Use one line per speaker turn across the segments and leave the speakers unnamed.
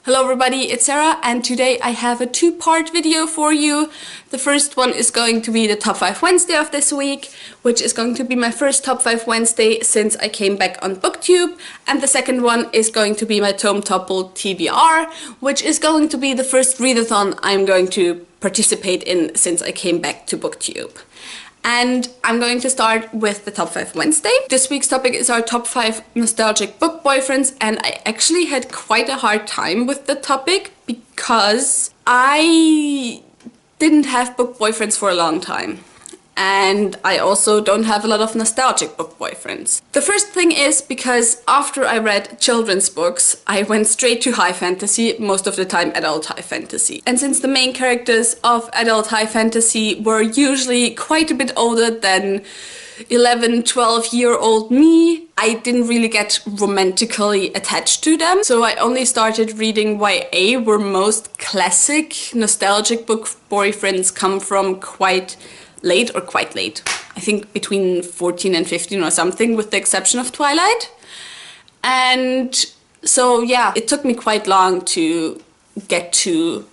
Hello everybody, it's Sarah, and today I have a two-part video for you. The first one is going to be the Top 5 Wednesday of this week, which is going to be my first Top 5 Wednesday since I came back on BookTube. And the second one is going to be my TomeTopple TBR, which is going to be the first readathon I'm going to participate in since I came back to BookTube. And I'm going to start with the Top 5 Wednesday. This week's topic is our top 5 nostalgic book boyfriends, and I actually had quite a hard time with the topic because I didn't have book boyfriends for a long time. And I also don't have a lot of nostalgic book boyfriends. The first thing is because after I read children's books, I went straight to high fantasy, most of the time adult high fantasy. And since the main characters of adult high fantasy were usually quite a bit older than 11, 12-year-old me, I didn't really get romantically attached to them. So I only started reading YA, where most classic nostalgic book boyfriends come from quite late. I think between 14 and 15 or something, with the exception of Twilight. And so yeah, it took me quite long to get to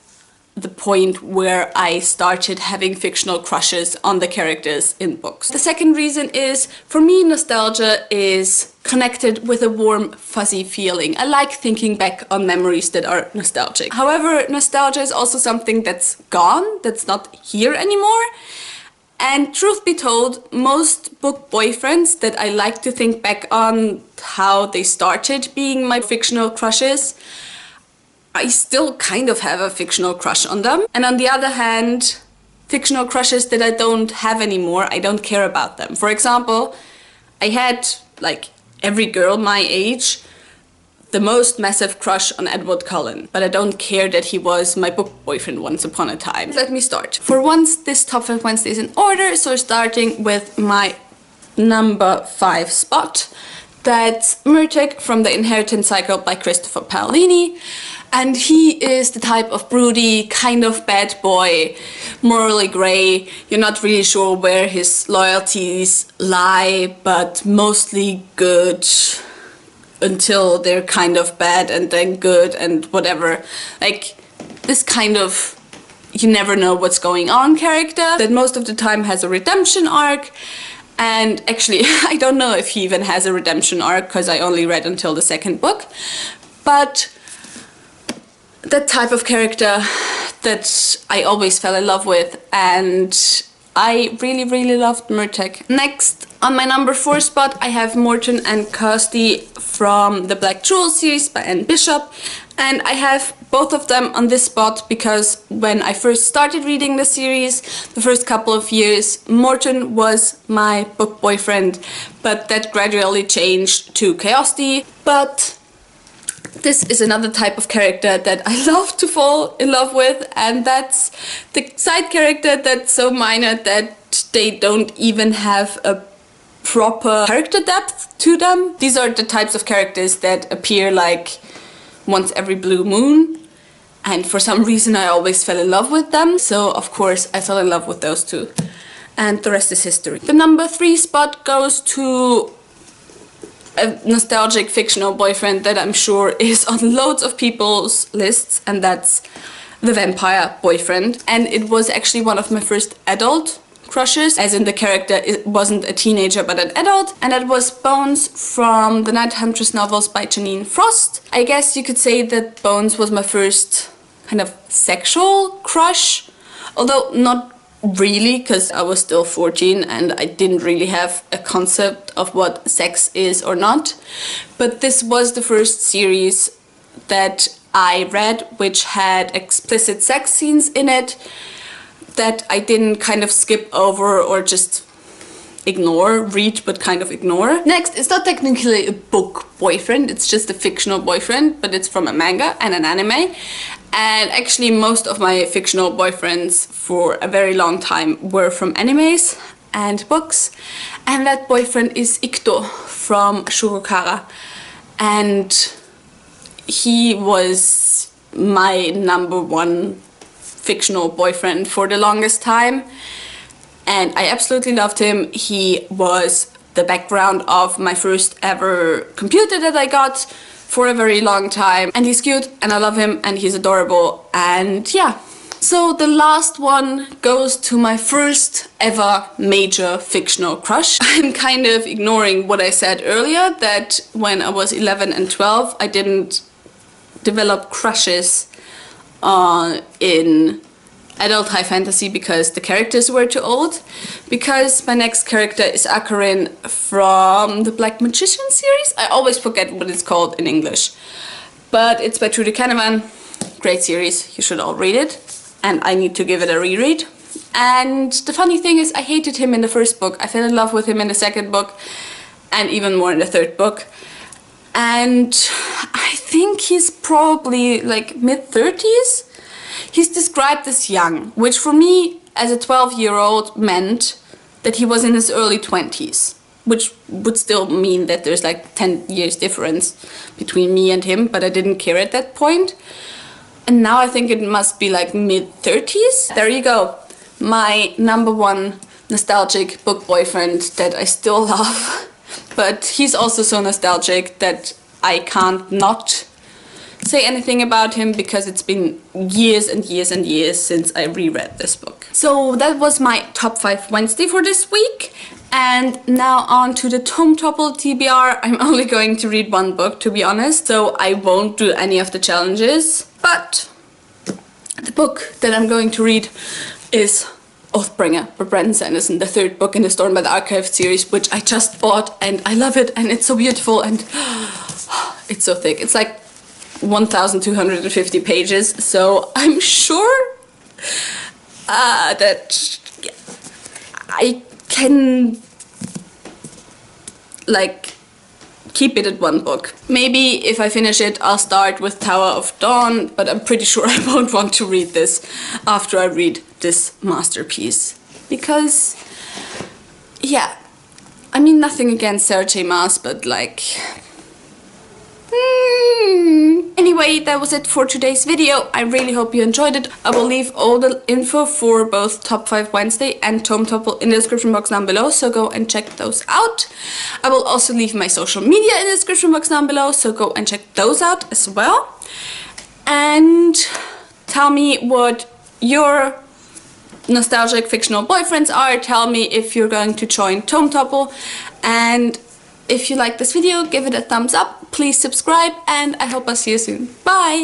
the point where I started having fictional crushes on the characters in books. The second reason is, for me, nostalgia is connected with a warm, fuzzy feeling. I like thinking back on memories that are nostalgic. However, nostalgia is also something that's gone, that's not here anymore. And truth be told, most book boyfriends that I like to think back on how they started being my fictional crushes, I still kind of have a fictional crush on them. And on the other hand, fictional crushes that I don't have anymore, I don't care about them. For example, I had, like every girl my age, the most massive crush on Edward Cullen, but I don't care that he was my book boyfriend once upon a time. Let me start. For once, this Top 5 Wednesday is in order, so starting with my number 5 spot. That's Murtek from The Inheritance Cycle by Christopher Paolini. And he is the type of broody, kind of bad boy, morally grey. You're not really sure where his loyalties lie, but mostly good until they're kind of bad and then good and whatever. Like this kind of you never know what's going on character that most of the time has a redemption arc. And actually I don't know if he even has a redemption arc because I only read until the second book. But that type of character that I always fell in love with, and I really loved Murtek. Next, on my number 4 spot, I have Morton and Kirsty from the Black Jewel series by Anne Bishop. And I have both of them on this spot because when I first started reading the series, the first couple of years, Morton was my book boyfriend, but that gradually changed to Kirsty. But this is another type of character that I love to fall in love with, and that's the side character that's so minor that they don't even have a proper character depth to them. These are the types of characters that appear like once every blue moon, and for some reason I always fell in love with them. So of course I fell in love with those two, and the rest is history. The number 3 spot goes to a nostalgic fictional boyfriend that I'm sure is on loads of people's lists, and that's the vampire boyfriend. And it was actually one of my first adult crushes, as in the character it wasn't a teenager but an adult, and that was Bones from the Night Huntress novels by Janine Frost. I guess you could say that Bones was my first kind of sexual crush, although not really, because I was still 14 and I didn't really have a concept of what sex is or not. But this was the first series that I read which had explicit sex scenes in it that I didn't kind of skip over or just read but kind of ignore. Next, it's not technically a book boyfriend, it's just a fictional boyfriend, but it's from a manga and an anime. And actually most of my fictional boyfriends for a very long time were from animes and books. And that boyfriend is Ikto from Shurokara. And he was my number 1 fictional boyfriend for the longest time. And I absolutely loved him. He was the background of my first ever computer that I got for a very long time, and he's cute and I love him and he's adorable, and yeah. So the last one goes to my first ever major fictional crush. I'm kind of ignoring what I said earlier, that when I was 11 and 12 I didn't develop crushes in adult high fantasy because the characters were too old. Because my next character is Akarin from the Black Magician series. I always forget what it's called in English. But it's by Trudy Canavan. Great series, you should all read it. And I need to give it a reread. And the funny thing is, I hated him in the first book. I fell in love with him in the second book, and even more in the third book. And I think he's probably like mid-30s. He's described as young, which for me, as a 12-year-old, meant that he was in his early 20s. Which would still mean that there's like 10 years difference between me and him, but I didn't care at that point. And now I think it must be like mid-30s. There you go. My #1 nostalgic book boyfriend that I still love. But he's also so nostalgic that I can't not say anything about him because it's been years and years and years since I reread this book. So that was my top 5 Wednesday for this week. And now on to the TomeTopple TBR. I'm only going to read one book, to be honest, so I won't do any of the challenges. But the book that I'm going to read is Oathbringer by Brandon Sanderson, the 3rd book in the Storm by the Archive series, which I just bought and I love it and it's so beautiful and it's so thick. It's like 1,250 pages, so I'm sure that I can like keep it at one book. Maybe if I finish it I'll start with Tower of Dawn, but I'm pretty sure I won't want to read this after I read this masterpiece. Because, yeah, I mean nothing against Sarah J Maas, but like... Anyway, that was it for today's video. I really hope you enjoyed it. I will leave all the info for both Top 5 Wednesday and TomeTopple in the description box down below, so go and check those out. I will also leave my social media in the description box down below, so go and check those out as well. And tell me what your nostalgic fictional boyfriends are. Tell me if you're going to join TomeTopple, and if you like this video, give it a thumbs up, please subscribe, and I hope I'll see you soon. Bye!